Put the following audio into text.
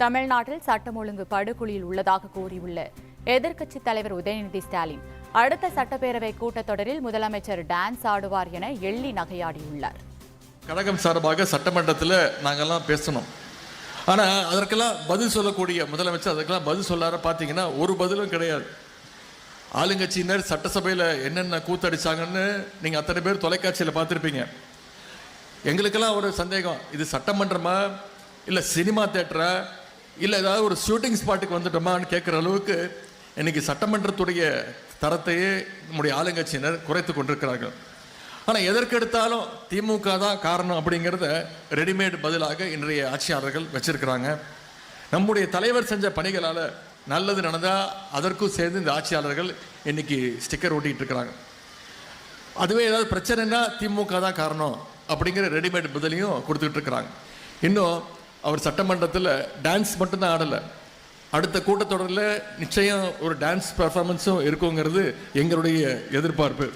தமிழ்நாட்டில் சட்டம் ஒழுங்கு படுகொலியில் உள்ளதாக கூறியுள்ள எதிர்க்கட்சித் தலைவர் உதயநிதி ஸ்டாலின் அடுத்த சட்டப்பேரவை கூட்டத்தொடரில் முதலமைச்சர் டான்ஸ் ஆடுவார் என எள்ளி நகையாடியுள்ளார். கழகம் சார்பாக சட்டமன்றத்தில் நாங்கள்லாம் பேசணும். ஆனால் அதற்கெல்லாம் பதில் சொல்லக்கூடிய முதலமைச்சர் அதற்கெல்லாம் பதில் சொல்லார பார்த்தீங்கன்னா ஒரு பதிலும் கிடையாது. ஆளுங்கட்சியினர் சட்டசபையில் என்னென்ன கூத்தடிச்சாங்கன்னு நீங்கள் அத்தனை பேர் தொலைக்காட்சியில் பார்த்துருப்பீங்க. எங்களுக்கெல்லாம் ஒரு சந்தேகம், இது சட்டமன்றமா இல்லை சினிமா தேட்டரா இல்லை ஏதாவது ஒரு ஷூட்டிங் ஸ்பாட்டுக்கு வந்துட்டோமான்னு கேட்குற அளவுக்கு இன்னைக்கு சட்டமன்றத்துடைய தரத்தையே நம்முடைய ஆளுங்கட்சியினர் குறைத்து கொண்டிருக்கிறார்கள். ஆனால் எதற்கெடுத்தாலும் திமுக தான் காரணம் அப்படிங்கிறத ரெடிமேட் பதிலாக இன்றைய ஆட்சியாளர்கள் வச்சிருக்கிறாங்க. நம்முடைய தலைவர் செஞ்ச பணிகளால் நல்லது நடந்தால் அதற்கும் சேர்ந்து இந்த ஆட்சியாளர்கள் இன்னைக்கு ஸ்டிக்கர் ஓட்டிகிட்டு இருக்கிறாங்க. அதுவே ஏதாவது பிரச்சனைனா திமுக தான் காரணம் அப்படிங்கிற ரெடிமேட் பதிலையும் கொடுத்துக்கிட்டு இருக்கிறாங்க. இன்னும் அவர் சட்டமன்றத்தில் டான்ஸ் மட்டும்தான் ஆடலை, அடுத்த கூட்டத்தொடரில் நிச்சயம் ஒரு டான்ஸ் பெர்ஃபார்மன்ஸும் இருக்குங்கிறது எங்களுடைய எதிர்பார்ப்பு.